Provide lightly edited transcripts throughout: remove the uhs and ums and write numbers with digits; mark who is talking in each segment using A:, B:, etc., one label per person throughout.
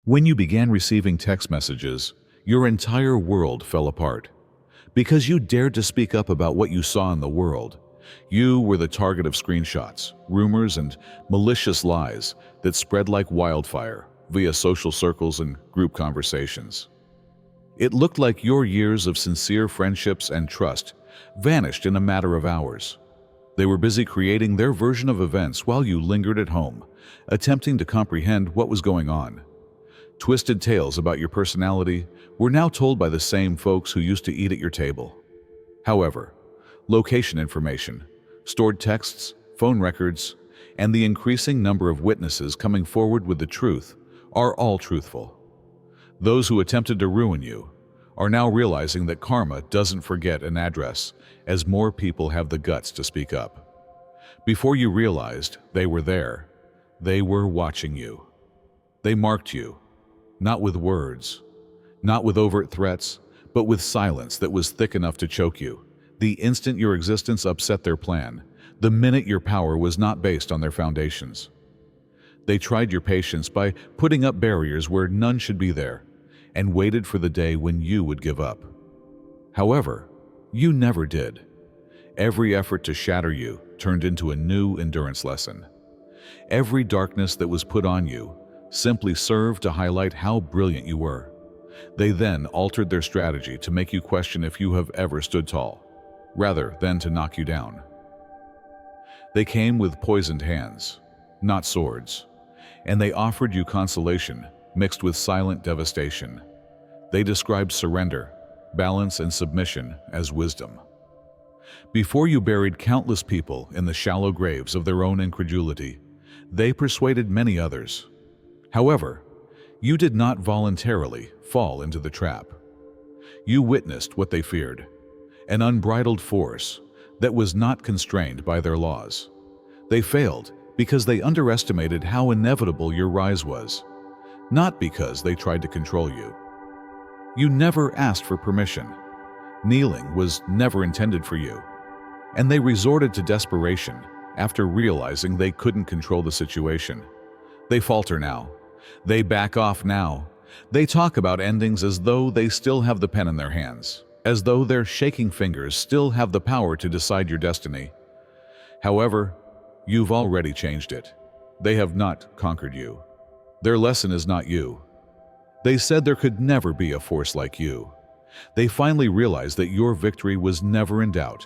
A: When you began receiving text messages, your entire world fell apart. Because you dared to speak up about what you saw in the world, you were the target of screenshots, rumors, and malicious lies that spread like wildfire via social circles and group conversations. It looked like your years of sincere friendships and trust vanished in a matter of hours. They were busy creating their version of events while you lingered at home, attempting to comprehend what was going on. Twisted tales about your personality were now told by the same folks who used to eat at your table. However, location information, stored texts, phone records, and the increasing number of witnesses coming forward with the truth are all truthful. Those who attempted to ruin you are now realizing that karma doesn't forget an address as more people have the guts to speak up. Before you realized they were there, they were watching you. They marked you. Not with words, not with overt threats, but with silence that was thick enough to choke you. The instant your existence upset their plan, the minute your power was not based on their foundations. They tried your patience by putting up barriers where none should be there, and waited for the day when you would give up. However, you never did. Every effort to shatter you turned into a new endurance lesson. Every darkness that was put on you simply served to highlight how brilliant you were. They then altered their strategy to make you question if you have ever stood tall, rather than to knock you down. They came with poisoned hands, not swords, and they offered you consolation mixed with silent devastation. They described surrender, balance, and submission as wisdom. Before you buried countless people in the shallow graves of their own incredulity, they persuaded many others. However, you did not voluntarily fall into the trap. You witnessed what they feared, an unbridled force that was not constrained by their laws. They failed because they underestimated how inevitable your rise was, not because they tried to control you. You never asked for permission. Kneeling was never intended for you, and they resorted to desperation after realizing they couldn't control the situation. They falter now. They back off now. They talk about endings as though they still have the pen in their hands, as though their shaking fingers still have the power to decide your destiny. However, you've already changed it. They have not conquered you. Their lesson is not you. They said there could never be a force like you. They finally realized that your victory was never in doubt,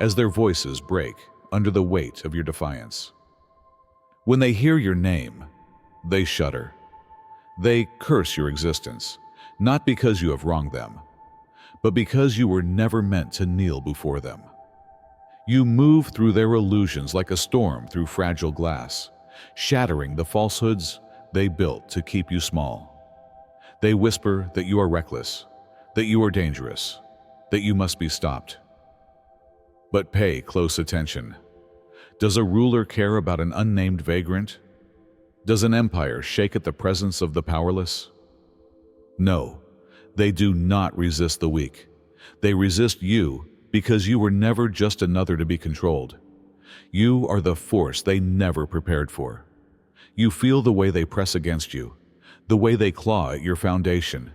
A: as their voices break under the weight of your defiance. When they hear your name, they shudder. They curse your existence, not because you have wronged them, but because you were never meant to kneel before them. You move through their illusions like a storm through fragile glass, shattering the falsehoods they built to keep you small. They whisper that you are reckless, that you are dangerous, that you must be stopped. But pay close attention. Does a ruler care about an unnamed vagrant? Does an empire shake at the presence of the powerless? No, they do not resist the weak. They resist you because you were never just another to be controlled. You are the force they never prepared for. You feel the way they press against you, the way they claw at your foundation,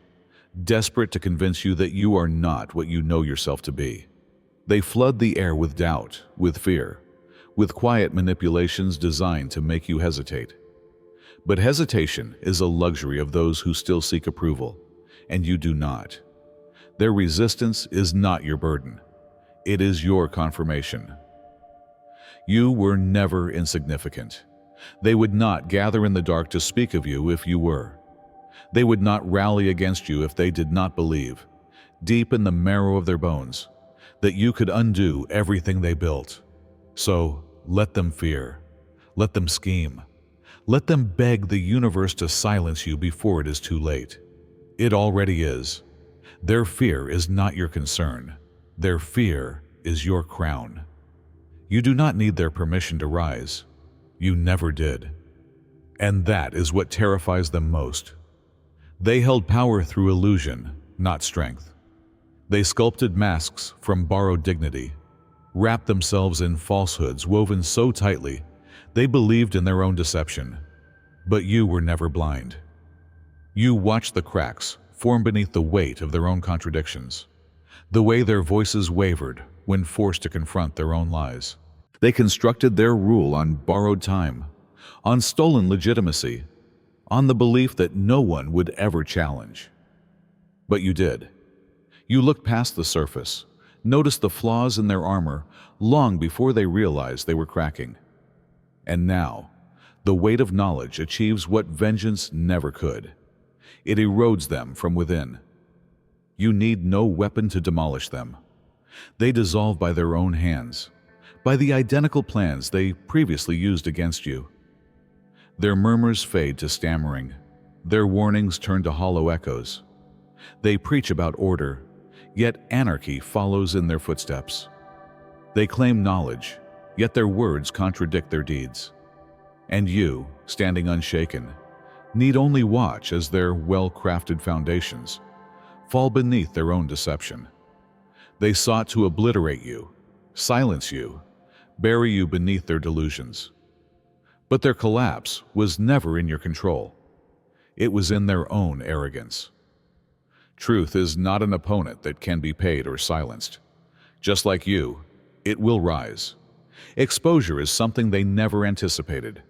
A: desperate to convince you that you are not what you know yourself to be. They flood the air with doubt, with fear, with quiet manipulations designed to make you hesitate. But hesitation is a luxury of those who still seek approval, and you do not. Their resistance is not your burden. It is your confirmation. You were never insignificant. They would not gather in the dark to speak of you if you were. They would not rally against you if they did not believe, deep in the marrow of their bones, that you could undo everything they built. So let them fear. Let them scheme. Let them beg the universe to silence you before it is too late. It already is. Their fear is not your concern. Their fear is your crown. You do not need their permission to rise. You never did. And that is what terrifies them most. They held power through illusion, not strength. They sculpted masks from borrowed dignity, wrapped themselves in falsehoods woven so tightly they believed in their own deception. But you were never blind. You watch the cracks form beneath the weight of their own contradictions, the way their voices wavered when forced to confront their own lies. They constructed their rule on borrowed time, on stolen legitimacy, on the belief that no one would ever challenge. But you did. You looked past the surface, noticed the flaws in their armor long before they realized they were cracking. And now, the weight of knowledge achieves what vengeance never could. It erodes them from within. You need no weapon to demolish them. They dissolve by their own hands, by the identical plans they previously used against you. Their murmurs fade to stammering. Their warnings turn to hollow echoes. They preach about order, yet anarchy follows in their footsteps. They claim knowledge, yet their words contradict their deeds. And you, standing unshaken, need only watch as their well-crafted foundations fall beneath their own deception. They sought to obliterate you, silence you, bury you beneath their delusions. But their collapse was never in your control. It was in their own arrogance. Truth is not an opponent that can be paid or silenced. Just like you, it will rise. Exposure is something they never anticipated.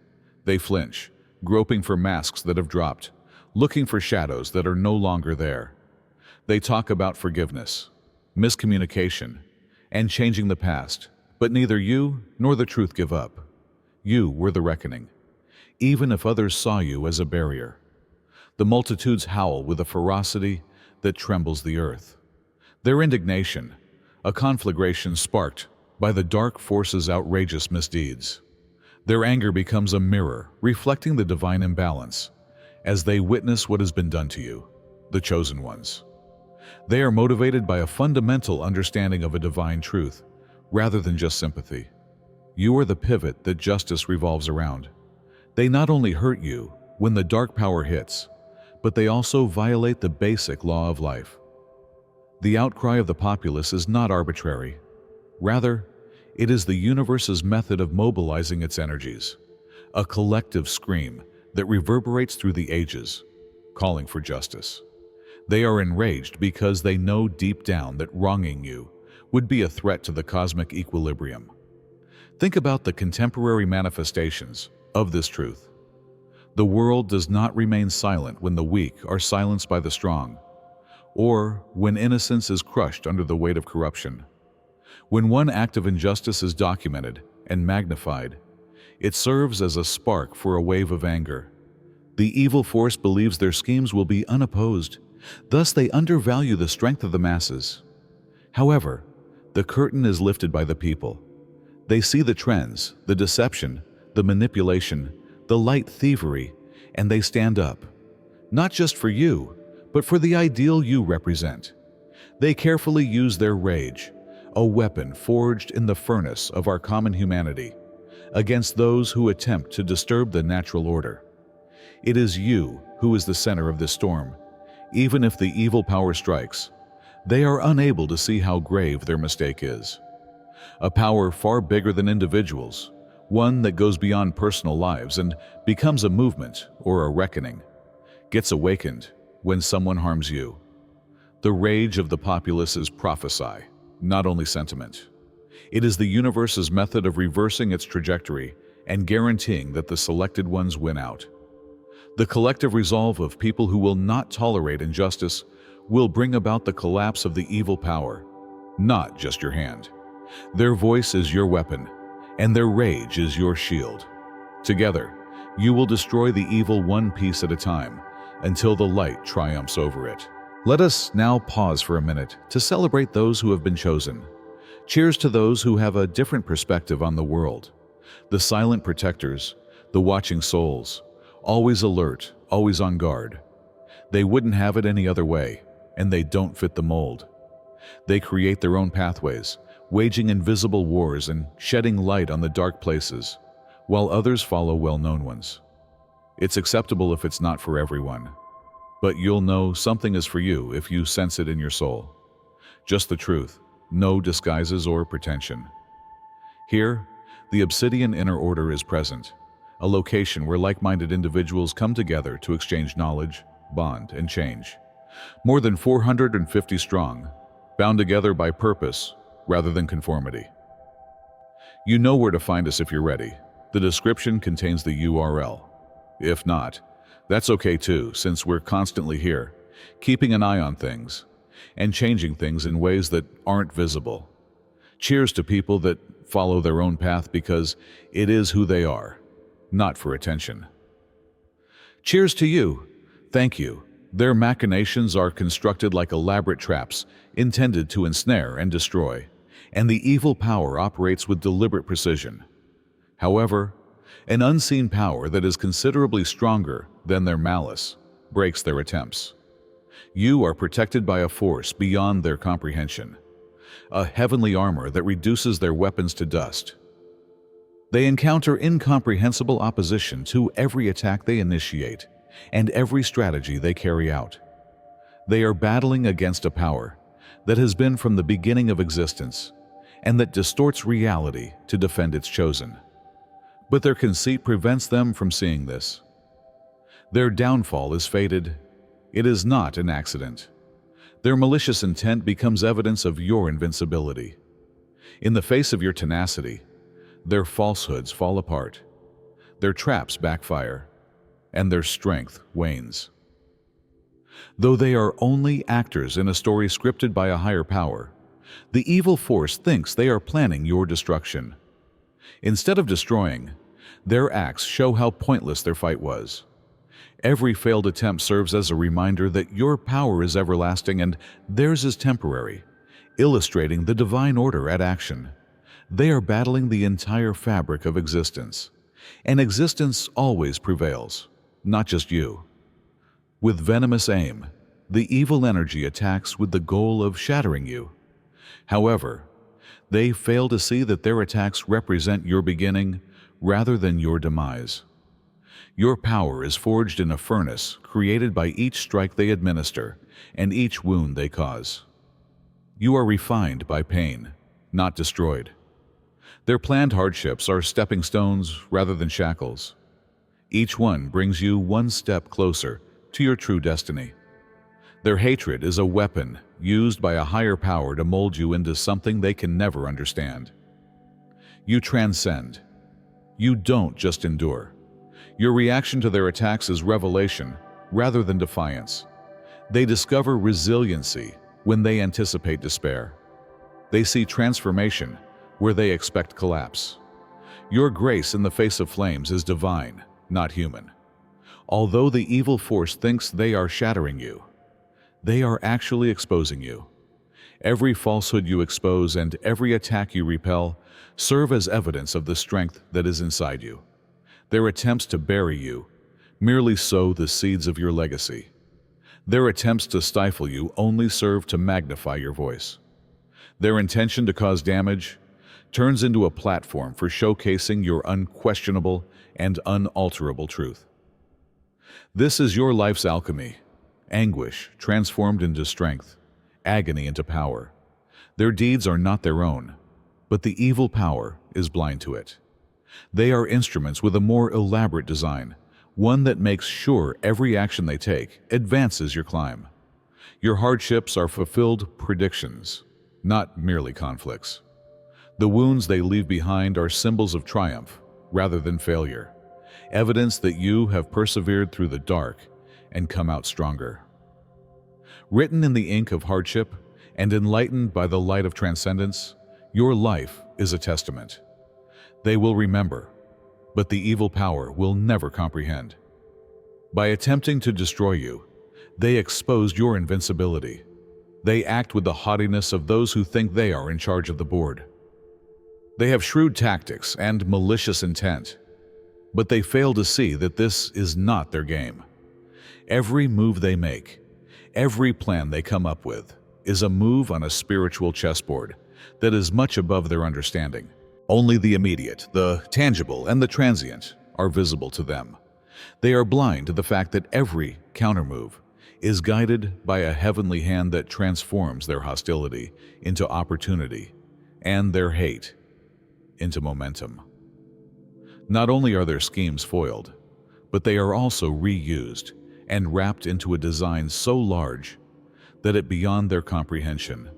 A: They flinch, groping for masks that have dropped, looking for shadows that are no longer there. They talk about forgiveness, miscommunication, and changing the past, but neither you nor the truth give up. You were the reckoning, even if others saw you as a barrier. The multitudes howl with a ferocity that trembles the earth. Their indignation, a conflagration sparked by the dark force's outrageous misdeeds. Their anger becomes a mirror reflecting the divine imbalance as they witness what has been done to you, the chosen ones. They are motivated by a fundamental understanding of a divine truth, rather than just sympathy. You are the pivot that justice revolves around. They not only hurt you when the dark power hits, but they also violate the basic law of life. The outcry of the populace is not arbitrary. Rather, it is the universe's method of mobilizing its energies, a collective scream that reverberates through the ages, calling for justice. They are enraged because they know deep down that wronging you would be a threat to the cosmic equilibrium. Think about the contemporary manifestations of this truth. The world does not remain silent when the weak are silenced by the strong, or when innocence is crushed under the weight of corruption. When one act of injustice is documented and magnified, it serves as a spark for a wave of anger. The evil force believes their schemes will be unopposed, thus they undervalue the strength of the masses. However, the curtain is lifted by the people. They see the trends, the deception, the manipulation, the light thievery, and they stand up, not just for you, but for the ideal you represent. They carefully use their rage, a weapon forged in the furnace of our common humanity, against those who attempt to disturb the natural order. It is you who is the center of this storm. Even if the evil power strikes, they are unable to see how grave their mistake is. A power far bigger than individuals, one that goes beyond personal lives and becomes a movement or a reckoning, gets awakened when someone harms you. The rage of the populace is prophesy, not only sentiment. It is the universe's method of reversing its trajectory and guaranteeing that the selected ones win out. The collective resolve of people who will not tolerate injustice will bring about the collapse of the evil power, not just your hand. Their voice is your weapon, and their rage is your shield. Together, you will destroy the evil one piece at a time until the light triumphs over it. Let us now pause for a minute to celebrate those who have been chosen. Cheers to those who have a different perspective on the world. The silent protectors, the watching souls, always alert, always on guard. They wouldn't have it any other way, and they don't fit the mold. They create their own pathways, waging invisible wars and shedding light on the dark places, while others follow well-known ones. It's acceptable if it's not for everyone, but you'll know something is for you if you sense it in your soul. Just the truth, no disguises or pretension. Here, the Obsidian Inner Order is present, a location where like-minded individuals come together to exchange knowledge, bond, and change. More than 450 strong, bound together by purpose rather than conformity. You know where to find us if you're ready. The description contains the URL. If not, that's okay too, since we're constantly here, keeping an eye on things and changing things in ways that aren't visible. Cheers to people that follow their own path because it is who they are, not for attention. Cheers to you. Thank you. Their machinations are constructed like elaborate traps intended to ensnare and destroy, and the evil power operates with deliberate precision. However, an unseen power that is considerably stronger than their malice breaks their attempts. You are protected by a force beyond their comprehension, a heavenly armor that reduces their weapons to dust. They encounter incomprehensible opposition to every attack they initiate and every strategy they carry out. They are battling against a power that has been from the beginning of existence and that distorts reality to defend its chosen. But their conceit prevents them from seeing this. Their downfall is fated. It is not an accident. Their malicious intent becomes evidence of your invincibility. In the face of your tenacity, their falsehoods fall apart, their traps backfire, and their strength wanes. Though they are only actors in a story scripted by a higher power, the evil force thinks they are planning your destruction. Instead of destroying, their acts show how pointless their fight was. Every failed attempt serves as a reminder that your power is everlasting and theirs is temporary, illustrating the divine order at action. They are battling the entire fabric of existence, and existence always prevails, not just you. With venomous aim, the evil energy attacks with the goal of shattering you. However, they fail to see that their attacks represent your beginning rather than your demise. Your power is forged in a furnace created by each strike they administer and each wound they cause. You are refined by pain, not destroyed. Their planned hardships are stepping stones rather than shackles. Each one brings you one step closer to your true destiny. Their hatred is a weapon used by a higher power to mold you into something they can never understand. You transcend. You don't just endure. Your reaction to their attacks is revelation rather than defiance. They discover resiliency when they anticipate despair. They see transformation where they expect collapse. Your grace in the face of flames is divine, not human. Although the evil force thinks they are shattering you, they are actually exposing you. Every falsehood you expose and every attack you repel serve as evidence of the strength that is inside you. Their attempts to bury you merely sow the seeds of your legacy. Their attempts to stifle you only serve to magnify your voice. Their intention to cause damage turns into a platform for showcasing your unquestionable and unalterable truth. This is your life's alchemy, anguish transformed into strength, agony into power. Their deeds are not their own, but the evil power is blind to it. They are instruments with a more elaborate design, one that makes sure every action they take advances your climb. Your hardships are fulfilled predictions, not merely conflicts. The wounds they leave behind are symbols of triumph rather than failure, evidence that you have persevered through the dark and come out stronger. Written in the ink of hardship and enlightened by the light of transcendence, your life is a testament. They will remember, but the evil power will never comprehend. By attempting to destroy you, they exposed your invincibility. They act with the haughtiness of those who think they are in charge of the board. They have shrewd tactics and malicious intent, but they fail to see that this is not their game. Every move they make, every plan they come up with, is a move on a spiritual chessboard that is much above their understanding. Only the immediate, the tangible, and the transient are visible to them. They are blind to the fact that every countermove is guided by a heavenly hand that transforms their hostility into opportunity and their hate into momentum. Not only are their schemes foiled, but they are also reused and wrapped into a design so large that it beyond their comprehension.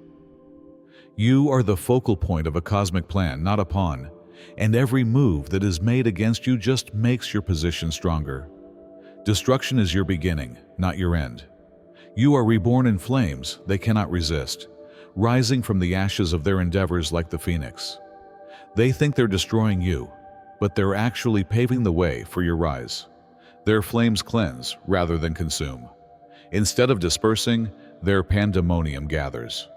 A: You are the focal point of a cosmic plan, not a pawn, and every move that is made against you just makes your position stronger. Destruction is your beginning, not your end. You are reborn in flames they cannot resist, rising from the ashes of their endeavors like the phoenix. They think they're destroying you, but they're actually paving the way for your rise. Their flames cleanse rather than consume. Instead of dispersing, their pandemonium gathers.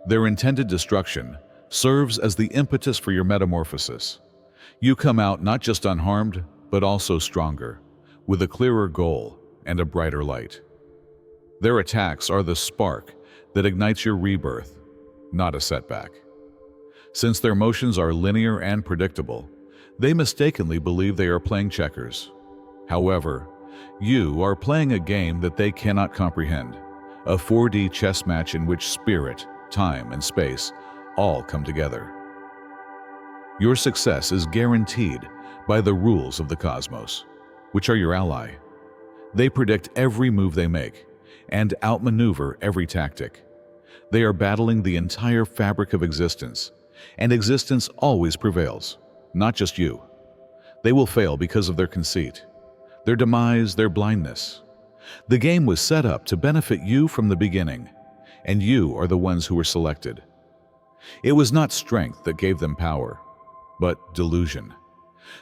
A: Their intended destruction serves as the impetus for your metamorphosis. You come out not just unharmed, but also stronger, with a clearer goal and a brighter light. Their attacks are the spark that ignites your rebirth, not a setback. Since their motions are linear and predictable, they mistakenly believe they are playing checkers. However, you are playing a game that they cannot comprehend, a 4D chess match in which spirit, time, and space all come together. Your success is guaranteed by the rules of the cosmos, which are your ally. They predict every move they make and outmaneuver every tactic. They are battling the entire fabric of existence, and existence always prevails, not just you. They will fail because of their conceit, their demise, their blindness. The game was set up to benefit you from the beginning, and you are the ones who were selected. It was not strength that gave them power, but delusion.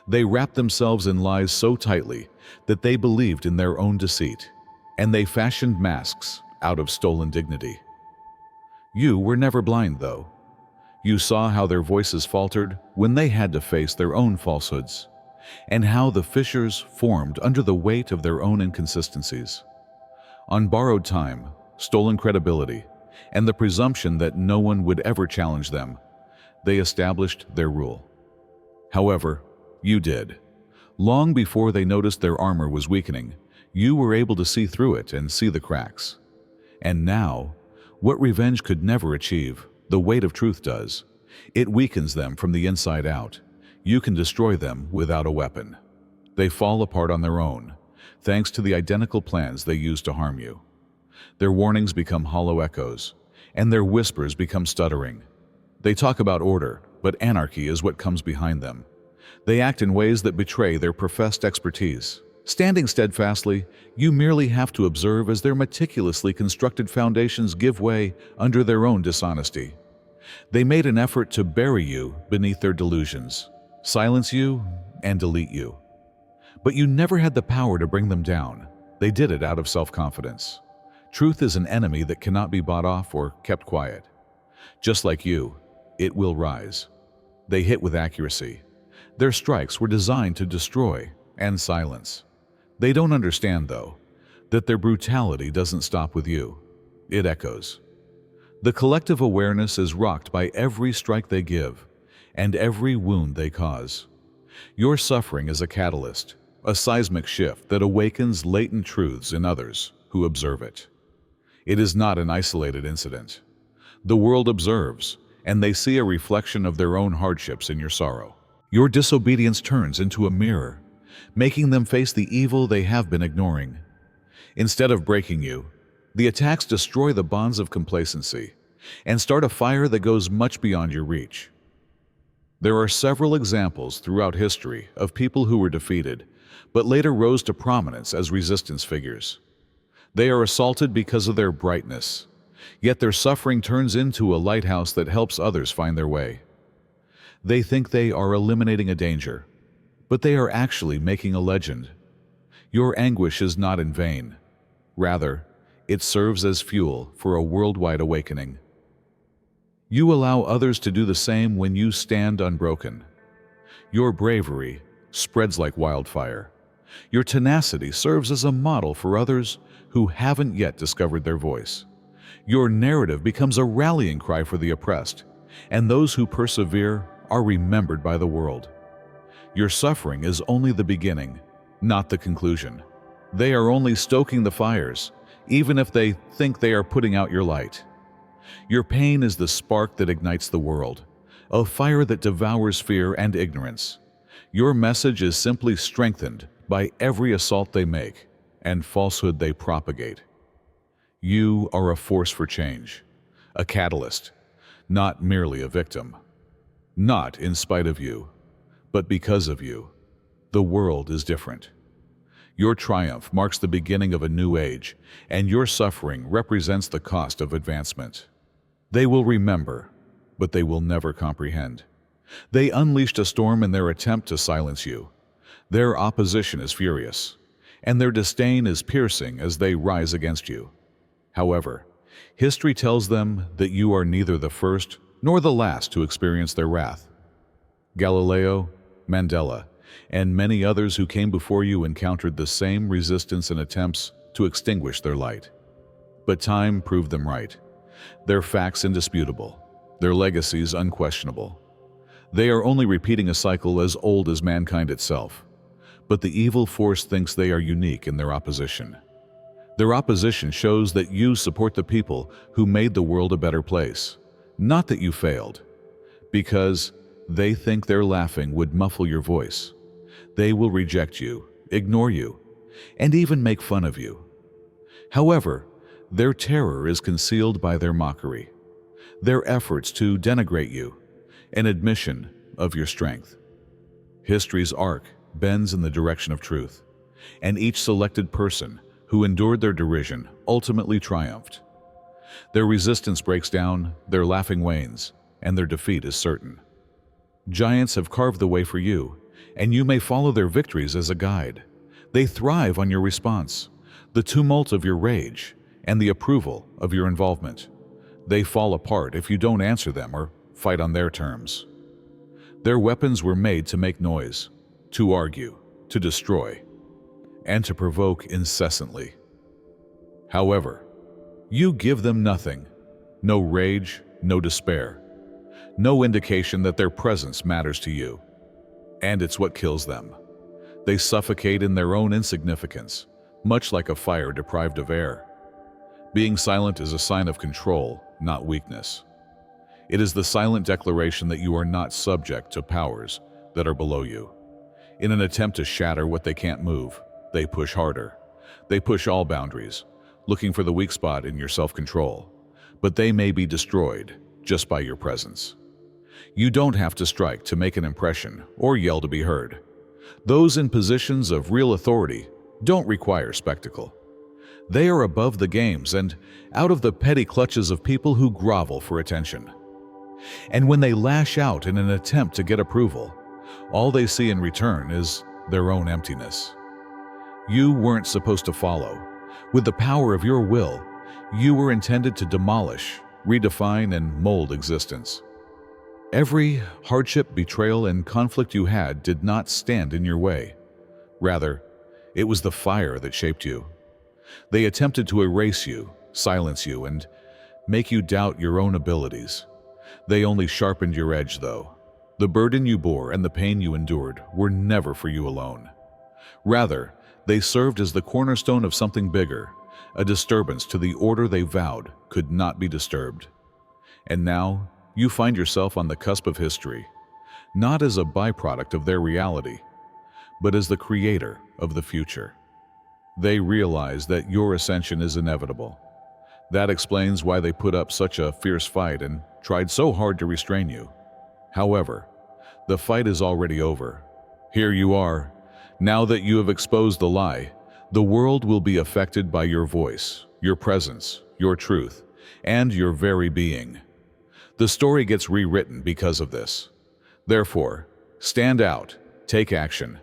A: They wrapped themselves in lies so tightly that they believed in their own deceit, and they fashioned masks out of stolen dignity. You were never blind, though. You saw how their voices faltered when they had to face their own falsehoods, and how the fissures formed under the weight of their own inconsistencies. On borrowed time, stolen credibility, and the presumption that no one would ever challenge them, they established their rule. However, you did. Long before they noticed their armor was weakening, you were able to see through it and see the cracks. And now, what revenge could never achieve, the weight of truth does. It weakens them from the inside out. You can destroy them without a weapon. They fall apart on their own, thanks to the identical plans they used to harm you. Their warnings become hollow echoes, and their whispers become stuttering. They talk about order, but anarchy is what comes behind them. They act in ways that betray their professed expertise. Standing steadfastly, you merely have to observe as their meticulously constructed foundations give way under their own dishonesty. They made an effort to bury you beneath their delusions, silence you, and delete you. But you never had the power to bring them down. They did it out of self-confidence. Truth is an enemy that cannot be bought off or kept quiet. Just like you, it will rise. They hit with accuracy. Their strikes were designed to destroy and silence. They don't understand, though, that their brutality doesn't stop with you. It echoes. The collective awareness is rocked by every strike they give and every wound they cause. Your suffering is a catalyst, a seismic shift that awakens latent truths in others who observe it. It is not an isolated incident. The world observes, and they see a reflection of their own hardships in your sorrow. Your disobedience turns into a mirror, making them face the evil they have been ignoring. Instead of breaking you, the attacks destroy the bonds of complacency and start a fire that goes much beyond your reach. There are several examples throughout history of people who were defeated, but later rose to prominence as resistance figures. They are assaulted because of their brightness, yet their suffering turns into a lighthouse that helps others find their way. They think they are eliminating a danger, but they are actually making a legend. Your anguish is not in vain. Rather, it serves as fuel for a worldwide awakening. You allow others to do the same when you stand unbroken. Your bravery spreads like wildfire. Your tenacity serves as a model for others who haven't yet discovered their voice. Your narrative becomes a rallying cry for the oppressed, and those who persevere are remembered by the world. Your suffering is only the beginning, not the conclusion. They are only stoking the fires, even if they think they are putting out your light. Your pain is the spark that ignites the world, a fire that devours fear and ignorance. Your message is simply strengthened by every assault they make. and falsehood they propagate. You are a force for change, a catalyst, not merely a victim. Not in spite of you, but because of you. The world is different. Your triumph marks the beginning of a new age, and your suffering represents the cost of advancement. They will remember, but they will never comprehend. They unleashed a storm in their attempt to silence you. Their opposition is furious, and their disdain is piercing as they rise against you. However, history tells them that you are neither the first nor the last to experience their wrath. Galileo, Mandela, and many others who came before you encountered the same resistance and attempts to extinguish their light. But time proved them right. Their facts indisputable, their legacies unquestionable. They are only repeating a cycle as old as mankind itself. But the evil force thinks they are unique in their opposition. Their opposition shows that you support the people who made the world a better place, not that you failed, because they think their laughing would muffle your voice. They will reject you, ignore you, and even make fun of you. However, their terror is concealed by their mockery, their efforts to denigrate you, an admission of your strength. History's arc bends in the direction of truth, and each selected person who endured their derision ultimately triumphed. Their resistance breaks down, their laughing wanes, and their defeat is certain. Giants have carved the way for you, and you may follow their victories as a guide. They thrive on your response, the tumult of your rage, and the approval of your involvement. They fall apart if you don't answer them or fight on their terms. Their weapons were made to make noise, to argue, to destroy, and to provoke incessantly. However, you give them nothing, no rage, no despair, no indication that their presence matters to you. And it's what kills them. They suffocate in their own insignificance, much like a fire deprived of air. Being silent is a sign of control, not weakness. It is the silent declaration that you are not subject to powers that are below you. In an attempt to shatter what they can't move, they push harder. They push all boundaries, looking for the weak spot in your self-control. But they may be destroyed just by your presence. You don't have to strike to make an impression or yell to be heard. Those in positions of real authority don't require spectacle. They are above the games and out of the petty clutches of people who grovel for attention. And when they lash out in an attempt to get approval, all they see in return is their own emptiness. You weren't supposed to follow. With the power of your will, you were intended to demolish, redefine, and mold existence. Every hardship, betrayal, and conflict you had did not stand in your way. Rather, it was the fire that shaped you. They attempted to erase you, silence you, and make you doubt your own abilities. They only sharpened your edge, though. The burden you bore and the pain you endured were never for you alone. Rather, they served as the cornerstone of something bigger, a disturbance to the order they vowed could not be disturbed. And now, you find yourself on the cusp of history, not as a byproduct of their reality, but as the creator of the future. They realize that your ascension is inevitable. That explains why they put up such a fierce fight and tried so hard to restrain you. However, the fight is already over. Here you are. Now that you have exposed the lie, the world will be affected by your voice, your presence, your truth, and your very being. The story gets rewritten because of this. Therefore, stand out, take action,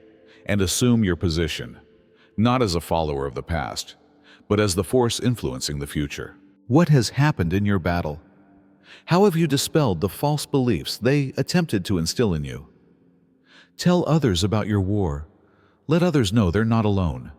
A: and assume your position, not as a follower of the past, but as the force influencing the future. What has happened in your battle? How have you dispelled the false beliefs they attempted to instill in you? Tell others about your war. Let others know they're not alone.